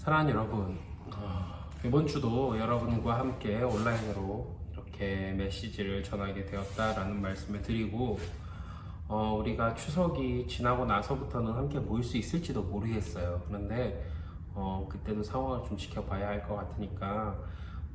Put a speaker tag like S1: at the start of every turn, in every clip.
S1: 사랑하는 여러분, 이번 주도 여러분과 함께 온라인으로 이렇게 메시지를 전하게 되었다라는 말씀을 드리고, 우리가 추석이 지나고 나서부터는 함께 모일 수 있을지도 모르겠어요. 그런데 그때도 상황을 좀 지켜봐야 할 것 같으니까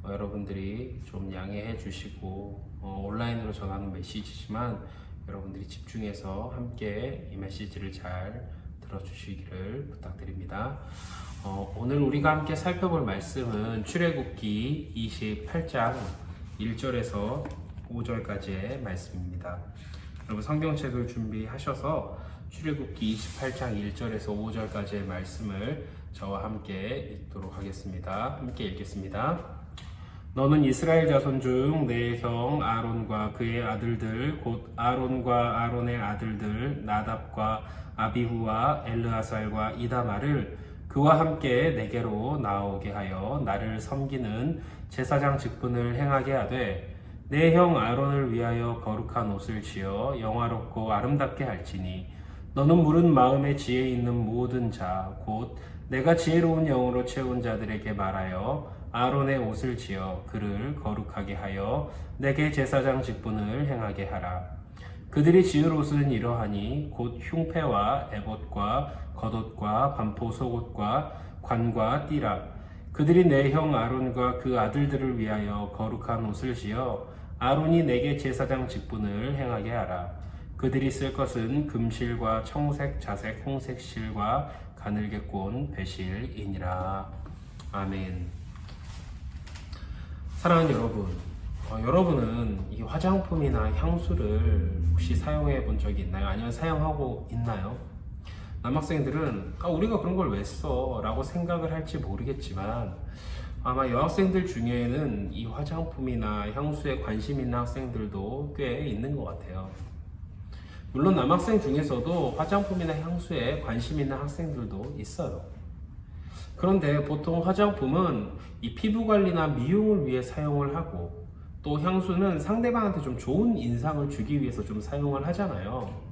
S1: 여러분들이 좀 양해해 주시고, 온라인으로 전하는 메시지지만 여러분들이 집중해서 함께 이 메시지를 잘 들어주시기를 부탁드립니다. 오늘 우리가 함께 살펴볼 말씀은 출애굽기 28장 1절에서 5절까지의 말씀입니다. 여러분 성경책을 준비하셔서 출애굽기 28장 1절에서 5절까지의 말씀을 저와 함께 읽도록 하겠습니다. 함께 읽겠습니다. 너는 이스라엘 자손 중 내 형 아론과 그의 아들들 곧 아론과 아론의 아들들 나답과 아비후와 엘르아살과 이다마를 그와 함께 내게로 나오게 하여 나를 섬기는 제사장 직분을 행하게 하되 내 형 아론을 위하여 거룩한 옷을 지어 영화롭고 아름답게 할지니 너는 물은 마음에 지혜 있는 모든 자 곧 내가 지혜로운 영으로 채운 자들에게 말하여 아론의 옷을 지어 그를 거룩하게 하여 내게 제사장 직분을 행하게 하라. 그들이 지을 옷은 이러하니 곧 흉패와 에봇과 겉옷과 반포 속옷과 관과 띠라. 그들이 내 형 아론과 그 아들들을 위하여 거룩한 옷을 지어 아론이 내게 제사장 직분을 행하게 하라. 그들이 쓸 것은 금실과 청색, 자색, 홍색 실과 가늘게 꼰 배실이니라. 아멘. 사랑하는 여러분, 여러분은 이 화장품이나 향수를 혹시 사용해 본 적이 있나요? 아니면 사용하고 있나요? 남학생들은 우리가 그런 걸 왜 써? 라고 생각을 할지 모르겠지만 아마 여학생들 중에는 이 화장품이나 향수에 관심 있는 학생들도 꽤 있는 것 같아요. 물론 남학생 중에서도 화장품이나 향수에 관심 있는 학생들도 있어요. 그런데 보통 화장품은 이 피부 관리나 미용을 위해 사용을 하고 또 향수는 상대방한테 좀 좋은 인상을 주기 위해서 좀 사용을 하잖아요.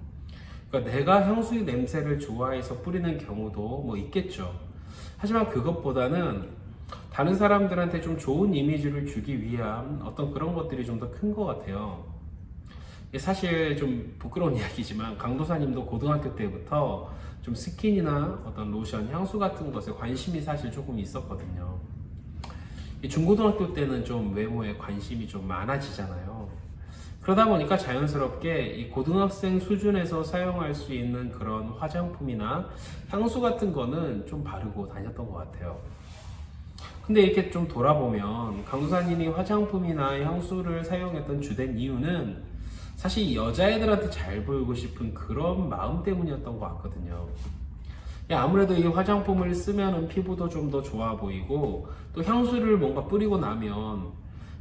S1: 그러니까 내가 향수의 냄새를 좋아해서 뿌리는 경우도 뭐 있겠죠. 하지만 그것보다는 다른 사람들한테 좀 좋은 이미지를 주기 위한 어떤 그런 것들이 좀 더 큰 것 같아요. 사실 좀 부끄러운 이야기지만 강도사님도 고등학교 때부터 좀 스킨이나 어떤 로션, 향수 같은 것에 관심이 사실 조금 있었거든요. 중고등학교 때는 좀 외모에 관심이 좀 많아지잖아요. 그러다 보니까 자연스럽게 이 고등학생 수준에서 사용할 수 있는 그런 화장품이나 향수 같은 거는 좀 바르고 다녔던 것 같아요. 근데 이렇게 좀 돌아보면 강도사님이 화장품이나 향수를 사용했던 주된 이유는 사실 여자애들한테 잘 보이고 싶은 그런 마음 때문이었던 것 같거든요. 아무래도 이 화장품을 쓰면 피부도 좀 더 좋아 보이고 또 향수를 뭔가 뿌리고 나면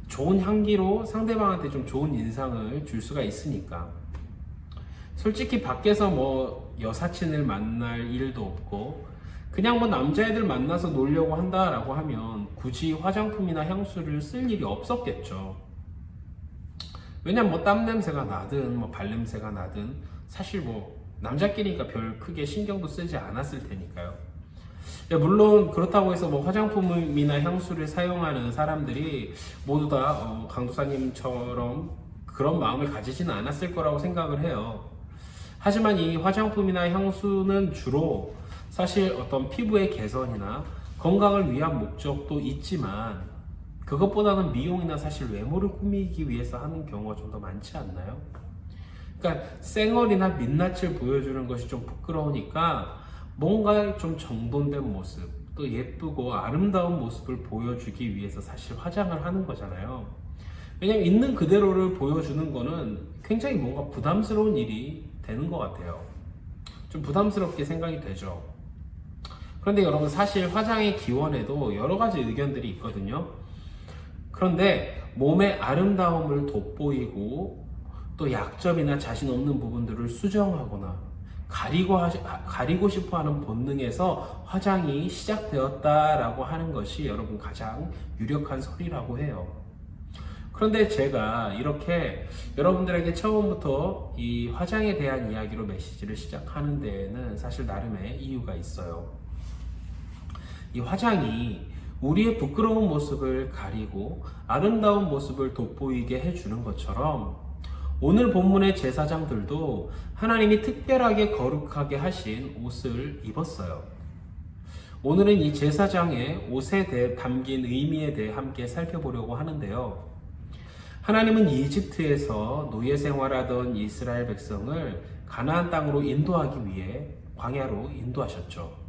S1: 좋은 향기로 상대방한테 좀 좋은 인상을 줄 수가 있으니까. 솔직히 밖에서 뭐 여사친을 만날 일도 없고 그냥 뭐 남자애들 만나서 놀려고 한다라고 하면 굳이 화장품이나 향수를 쓸 일이 없었겠죠. 왜냐면 뭐 땀 냄새가 나든 뭐 발냄새가 나든 사실 뭐 남자끼리니까 별 크게 신경도 쓰지 않았을 테니까요. 물론 그렇다고 해서 뭐 화장품이나 향수를 사용하는 사람들이 모두 다 강도사님처럼 그런 마음을 가지지는 않았을 거라고 생각을 해요. 하지만 이 화장품이나 향수는 주로 사실 어떤 피부의 개선이나 건강을 위한 목적도 있지만 그것보다는 미용이나 사실 외모를 꾸미기 위해서 하는 경우가 좀 더 많지 않나요? 그러니까 쌩얼이나 민낯을 보여주는 것이 좀 부끄러우니까 뭔가 좀 정돈된 모습, 또 예쁘고 아름다운 모습을 보여주기 위해서 사실 화장을 하는 거잖아요. 왜냐면 있는 그대로를 보여주는 거는 굉장히 뭔가 부담스러운 일이 되는 것 같아요. 좀 부담스럽게 생각이 되죠. 그런데 여러분 사실 화장의 기원에도 여러 가지 의견들이 있거든요. 그런데 몸의 아름다움을 돋보이고 또 약점이나 자신 없는 부분들을 수정하거나 가리고 싶어하는 본능에서 화장이 시작되었다라고 하는 것이 여러분 가장 유력한 설이라고 해요. 그런데 제가 이렇게 여러분들에게 처음부터 이 화장에 대한 이야기로 메시지를 시작하는 데에는 사실 나름의 이유가 있어요. 이 화장이 우리의 부끄러운 모습을 가리고 아름다운 모습을 돋보이게 해주는 것처럼 오늘 본문의 제사장들도 하나님이 특별하게 거룩하게 하신 옷을 입었어요. 오늘은 이 제사장의 옷에 대해 담긴 의미에 대해 함께 살펴보려고 하는데요. 하나님은 이집트에서 노예 생활하던 이스라엘 백성을 가나안 땅으로 인도하기 위해 광야로 인도하셨죠.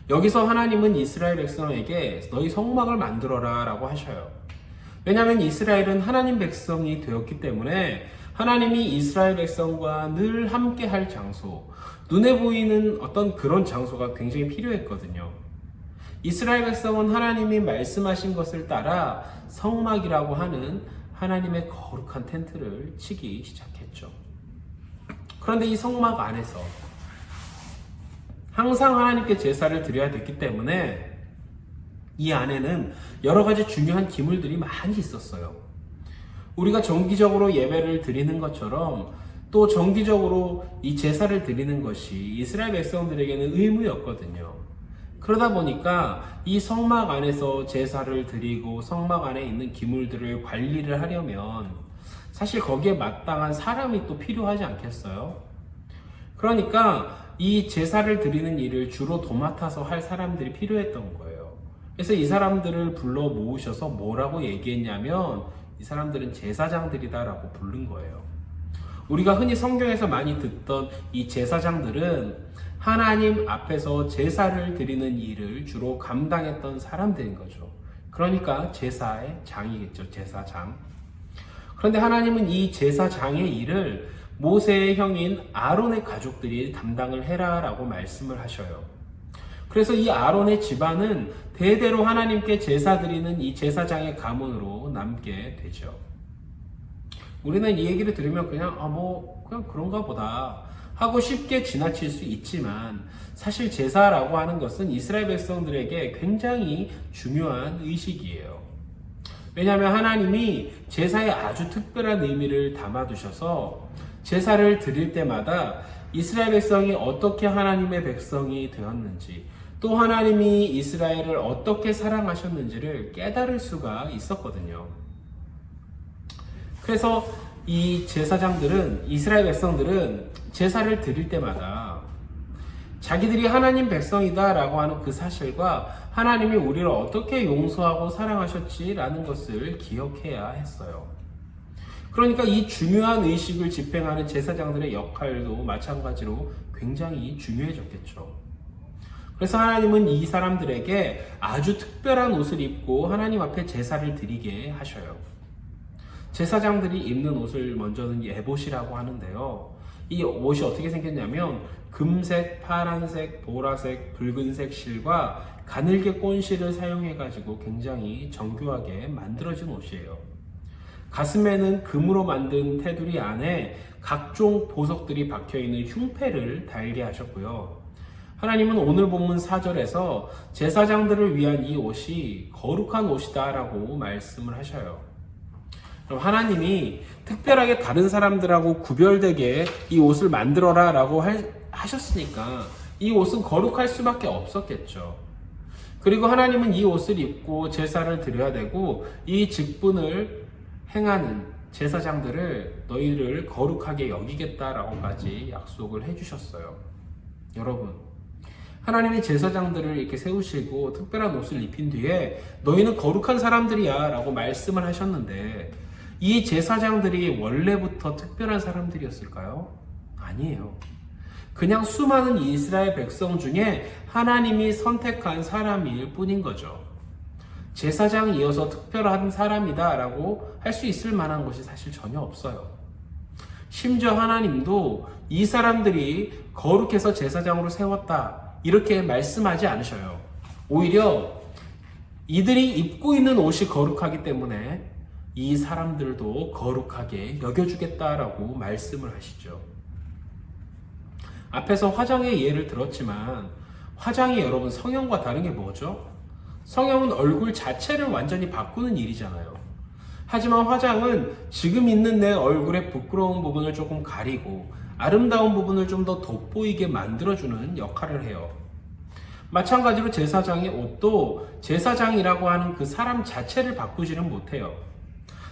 S1: 여기서 하나님은 이스라엘 백성에게 너희 성막을 만들어라 라고 하셔요. 왜냐하면 이스라엘은 하나님 백성이 되었기 때문에 하나님이 이스라엘 백성과 늘 함께 할 장소, 눈에 보이는 어떤 그런 장소가 굉장히 필요했거든요. 이스라엘 백성은 하나님이 말씀하신 것을 따라 성막이라고 하는 하나님의 거룩한 텐트를 치기 시작했죠. 그런데 이 성막 안에서 항상 하나님께 제사를 드려야 됐기 때문에 이 안에는 여러 가지 중요한 기물들이 많이 있었어요. 우리가 정기적으로 예배를 드리는 것처럼 또 정기적으로 이 제사를 드리는 것이 이스라엘 백성들에게는 의무였거든요. 그러다 보니까 이 성막 안에서 제사를 드리고 성막 안에 있는 기물들을 관리를 하려면 사실 거기에 마땅한 사람이 또 필요하지 않겠어요? 그러니까 이 제사를 드리는 일을 주로 도맡아서 할 사람들이 필요했던 거예요. 그래서 이 사람들을 불러 모으셔서 뭐라고 얘기했냐면 이 사람들은 제사장들이다라고 부른 거예요. 우리가 흔히 성경에서 많이 듣던 이 제사장들은 하나님 앞에서 제사를 드리는 일을 주로 감당했던 사람들인 거죠. 그러니까 제사의 장이겠죠. 제사장. 그런데 하나님은 이 제사장의 일을 모세의 형인 아론의 가족들이 담당을 해라 라고 말씀을 하셔요. 그래서 이 아론의 집안은 대대로 하나님께 제사 드리는 이 제사장의 가문으로 남게 되죠. 우리는 이 얘기를 들으면 그냥 그냥 그런가 보다 하고 쉽게 지나칠 수 있지만 사실 제사라고 하는 것은 이스라엘 백성들에게 굉장히 중요한 의식이에요. 왜냐하면 하나님이 제사에 아주 특별한 의미를 담아두셔서 제사를 드릴 때마다 이스라엘 백성이 어떻게 하나님의 백성이 되었는지 또 하나님이 이스라엘을 어떻게 사랑하셨는지를 깨달을 수가 있었거든요. 그래서 이 제사장들은, 이스라엘 백성들은 제사를 드릴 때마다 자기들이 하나님 백성이다 라고 하는 그 사실과 하나님이 우리를 어떻게 용서하고 사랑하셨지라는 것을 기억해야 했어요. 그러니까 이 중요한 의식을 집행하는 제사장들의 역할도 마찬가지로 굉장히 중요해졌겠죠. 그래서 하나님은 이 사람들에게 아주 특별한 옷을 입고 하나님 앞에 제사를 드리게 하셔요. 제사장들이 입는 옷을 먼저는 에봇이라고 하는데요. 이 옷이 어떻게 생겼냐면 금색, 파란색, 보라색, 붉은색 실과 가늘게 꼰 실을 사용해가지고 굉장히 정교하게 만들어진 옷이에요. 가슴에는 금으로 만든 테두리 안에 각종 보석들이 박혀있는 흉패를 달게 하셨고요. 하나님은 오늘 본문 4절에서 제사장들을 위한 이 옷이 거룩한 옷이다 라고 말씀을 하셔요. 그럼 하나님이 특별하게 다른 사람들하고 구별되게 이 옷을 만들어라 라고 하셨으니까 이 옷은 거룩할 수밖에 없었겠죠. 그리고 하나님은 이 옷을 입고 제사를 드려야 되고 이 직분을 행하는 제사장들을 너희를 거룩하게 여기겠다라고까지 약속을 해주셨어요. 여러분, 하나님이 제사장들을 이렇게 세우시고 특별한 옷을 입힌 뒤에 너희는 거룩한 사람들이야 라고 말씀을 하셨는데 이 제사장들이 원래부터 특별한 사람들이었을까요? 아니에요. 그냥 수많은 이스라엘 백성 중에 하나님이 선택한 사람일 뿐인 거죠. 제사장이어서 특별한 사람이다 라고 할 수 있을 만한 것이 사실 전혀 없어요. 심지어 하나님도 이 사람들이 거룩해서 제사장으로 세웠다 이렇게 말씀하지 않으셔요. 오히려 이들이 입고 있는 옷이 거룩하기 때문에 이 사람들도 거룩하게 여겨주겠다라고 말씀을 하시죠. 앞에서 화장의 예를 들었지만 화장이 여러분 성형과 다른 게 뭐죠? 성형은 얼굴 자체를 완전히 바꾸는 일이잖아요. 하지만 화장은 지금 있는 내 얼굴의 부끄러운 부분을 조금 가리고 아름다운 부분을 좀 더 돋보이게 만들어주는 역할을 해요. 마찬가지로 제사장의 옷도 제사장이라고 하는 그 사람 자체를 바꾸지는 못해요.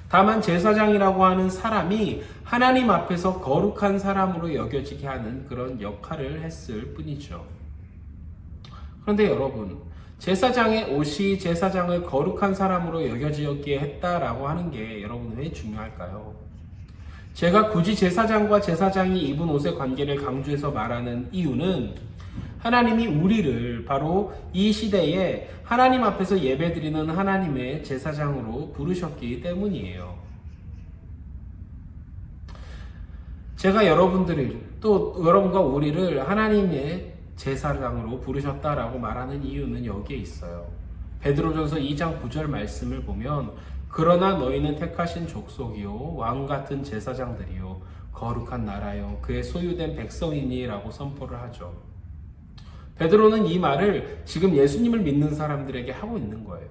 S1: 다만 제사장이라고 하는 사람이 하나님 앞에서 거룩한 사람으로 여겨지게 하는 그런 역할을 했을 뿐이죠. 그런데 여러분, 제사장의 옷이 제사장을 거룩한 사람으로 여겨지게 했다라고 하는 게 여러분 왜 중요할까요? 제가 굳이 제사장과 제사장이 입은 옷의 관계를 강조해서 말하는 이유는 하나님이 우리를 바로 이 시대에 하나님 앞에서 예배드리는 하나님의 제사장으로 부르셨기 때문이에요. 제가 여러분들을 또 여러분과 우리를 하나님의 제사장으로 부르셨다라고 말하는 이유는 여기에 있어요. 베드로전서 2장 9절 말씀을 보면 그러나 너희는 택하신 족속이요 왕 같은 제사장들이요 거룩한 나라요 그의 소유된 백성이니라고 선포를 하죠. 베드로는 이 말을 지금 예수님을 믿는 사람들에게 하고 있는 거예요.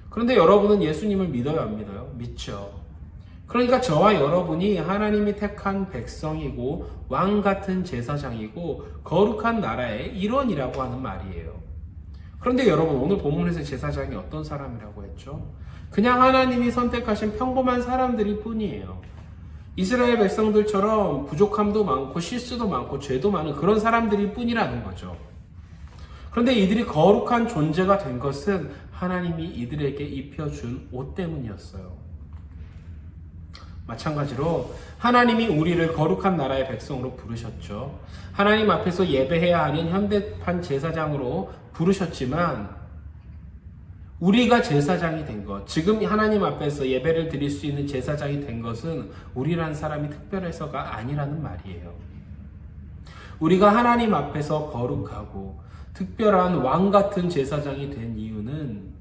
S1: 그런데 여러분은 예수님을 믿어요, 안 믿어요? 믿죠. 그러니까 저와 여러분이 하나님이 택한 백성이고 왕 같은 제사장이고 거룩한 나라의 일원이라고 하는 말이에요. 그런데 여러분, 오늘 본문에서 제사장이 어떤 사람이라고 했죠? 그냥 하나님이 선택하신 평범한 사람들일 뿐이에요. 이스라엘 백성들처럼 부족함도 많고 실수도 많고 죄도 많은 그런 사람들일 뿐이라는 거죠. 그런데 이들이 거룩한 존재가 된 것은 하나님이 이들에게 입혀준 옷 때문이었어요. 마찬가지로 하나님이 우리를 거룩한 나라의 백성으로 부르셨죠. 하나님 앞에서 예배해야 하는 현대판 제사장으로 부르셨지만 우리가 제사장이 된 것, 지금 하나님 앞에서 예배를 드릴 수 있는 제사장이 된 것은 우리라는 사람이 특별해서가 아니라는 말이에요. 우리가 하나님 앞에서 거룩하고 특별한 왕 같은 제사장이 된 이유는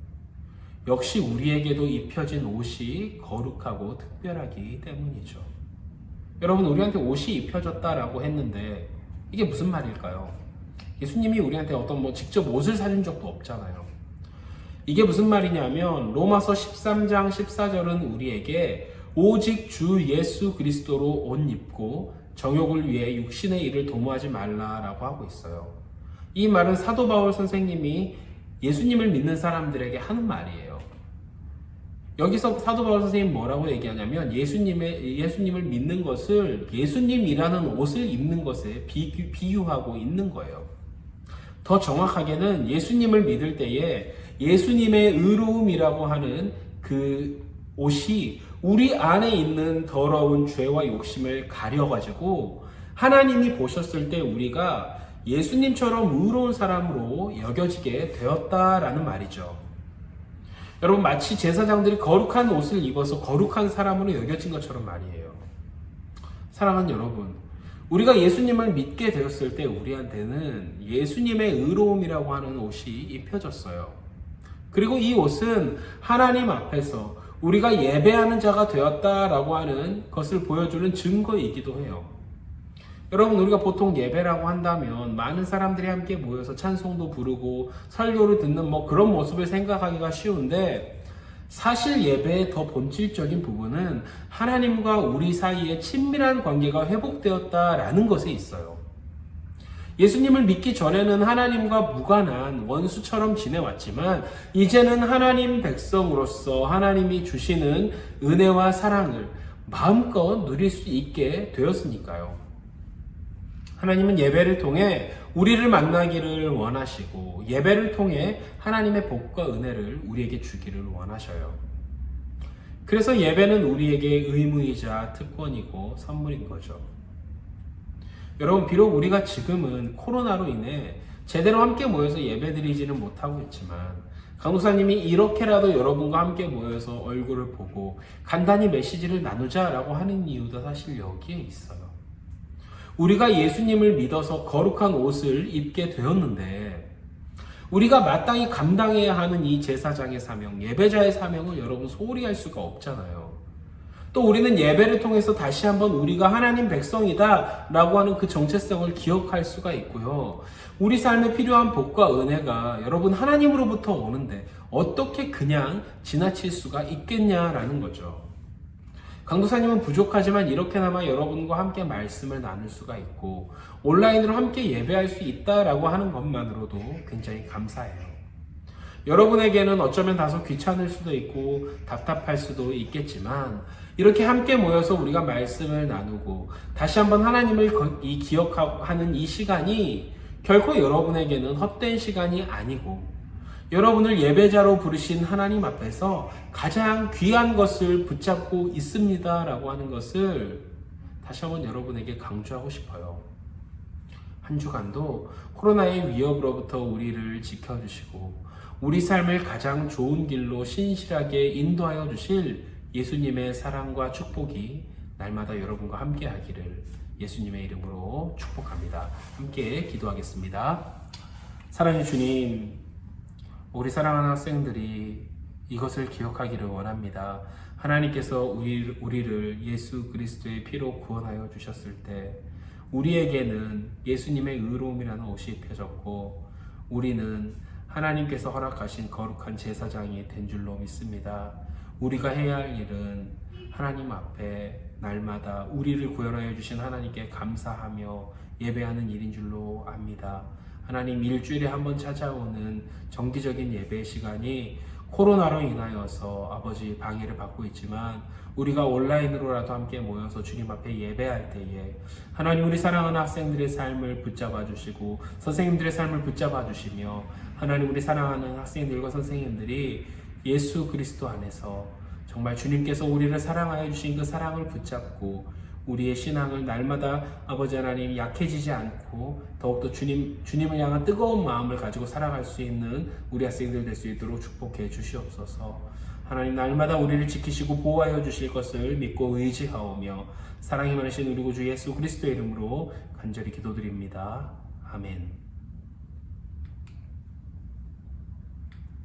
S1: 역시 우리에게도 입혀진 옷이 거룩하고 특별하기 때문이죠. 여러분, 우리한테 옷이 입혀졌다라고 했는데 이게 무슨 말일까요? 예수님이 우리한테 어떤 직접 옷을 사준 적도 없잖아요. 이게 무슨 말이냐면 로마서 13장 14절은 우리에게 오직 주 예수 그리스도로 옷 입고 정욕을 위해 육신의 일을 도모하지 말라라고 하고 있어요. 이 말은 사도 바울 선생님이 예수님을 믿는 사람들에게 하는 말이에요. 여기서 사도 바울 선생님이 뭐라고 얘기하냐면 예수님을 믿는 것을 예수님이라는 옷을 입는 것에 비유하고 있는 거예요. 더 정확하게는 예수님을 믿을 때에 예수님의 의로움이라고 하는 그 옷이 우리 안에 있는 더러운 죄와 욕심을 가려가지고 하나님이 보셨을 때 우리가 예수님처럼 의로운 사람으로 여겨지게 되었다라는 말이죠. 여러분, 마치 제사장들이 거룩한 옷을 입어서 거룩한 사람으로 여겨진 것처럼 말이에요. 사랑하는 여러분, 우리가 예수님을 믿게 되었을 때 우리한테는 예수님의 의로움이라고 하는 옷이 입혀졌어요. 그리고 이 옷은 하나님 앞에서 우리가 예배하는 자가 되었다라고 하는 것을 보여주는 증거이기도 해요. 여러분, 우리가 보통 예배라고 한다면 많은 사람들이 함께 모여서 찬송도 부르고 설교를 듣는 그런 모습을 생각하기가 쉬운데 사실 예배의 더 본질적인 부분은 하나님과 우리 사이에 친밀한 관계가 회복되었다라는 것에 있어요. 예수님을 믿기 전에는 하나님과 무관한 원수처럼 지내왔지만 이제는 하나님 백성으로서 하나님이 주시는 은혜와 사랑을 마음껏 누릴 수 있게 되었으니까요. 하나님은 예배를 통해 우리를 만나기를 원하시고 예배를 통해 하나님의 복과 은혜를 우리에게 주기를 원하셔요. 그래서 예배는 우리에게 의무이자 특권이고 선물인 거죠. 여러분, 비록 우리가 지금은 코로나로 인해 제대로 함께 모여서 예배드리지는 못하고 있지만 강도사님이 이렇게라도 여러분과 함께 모여서 얼굴을 보고 간단히 메시지를 나누자라고 하는 이유도 사실 여기에 있어요. 우리가 예수님을 믿어서 거룩한 옷을 입게 되었는데 우리가 마땅히 감당해야 하는 이 제사장의 사명, 예배자의 사명을 여러분 소홀히 할 수가 없잖아요. 또 우리는 예배를 통해서 다시 한번 우리가 하나님 백성이다 라고 하는 그 정체성을 기억할 수가 있고요. 우리 삶에 필요한 복과 은혜가 여러분 하나님으로부터 오는데 어떻게 그냥 지나칠 수가 있겠냐라는 거죠. 강도사님은 부족하지만 이렇게나마 여러분과 함께 말씀을 나눌 수가 있고 온라인으로 함께 예배할 수 있다라고 하는 것만으로도 굉장히 감사해요. 여러분에게는 어쩌면 다소 귀찮을 수도 있고 답답할 수도 있겠지만 이렇게 함께 모여서 우리가 말씀을 나누고 다시 한번 하나님을 기억하는 이 시간이 결코 여러분에게는 헛된 시간이 아니고 여러분을 예배자로 부르신 하나님 앞에서 가장 귀한 것을 붙잡고 있습니다 라고 하는 것을 다시 한번 여러분에게 강조하고 싶어요. 한 주간도 코로나의 위협으로부터 우리를 지켜주시고 우리 삶을 가장 좋은 길로 신실하게 인도하여 주실 예수님의 사랑과 축복이 날마다 여러분과 함께 하기를 예수님의 이름으로 축복합니다. 함께 기도하겠습니다. 사랑의 주님, 우리 사랑하는 학생들이 이것을 기억하기를 원합니다. 하나님께서 우리를 예수 그리스도의 피로 구원하여 주셨을 때 우리에게는 예수님의 의로움이라는 옷이 입혀졌고 우리는 하나님께서 허락하신 거룩한 제사장이 된 줄로 믿습니다. 우리가 해야 할 일은 하나님 앞에 날마다 우리를 구원하여 주신 하나님께 감사하며 예배하는 일인 줄로 압니다. 하나님, 일주일에 한 번 찾아오는 정기적인 예배 시간이 코로나로 인하여서 아버지 방해를 받고 있지만 우리가 온라인으로라도 함께 모여서 주님 앞에 예배할 때에 하나님, 우리 사랑하는 학생들의 삶을 붙잡아 주시고 선생님들의 삶을 붙잡아 주시며 하나님, 우리 사랑하는 학생들과 선생님들이 예수 그리스도 안에서 정말 주님께서 우리를 사랑하여 주신 그 사랑을 붙잡고 우리의 신앙을 날마다 아버지 하나님 약해지지 않고 더욱더 주님을 향한 뜨거운 마음을 가지고 살아갈 수 있는 우리 학생들 될 수 있도록 축복해 주시옵소서. 하나님, 날마다 우리를 지키시고 보호하여 주실 것을 믿고 의지하오며 사랑이 많으신 우리 구주 예수 그리스도의 이름으로 간절히 기도드립니다. 아멘.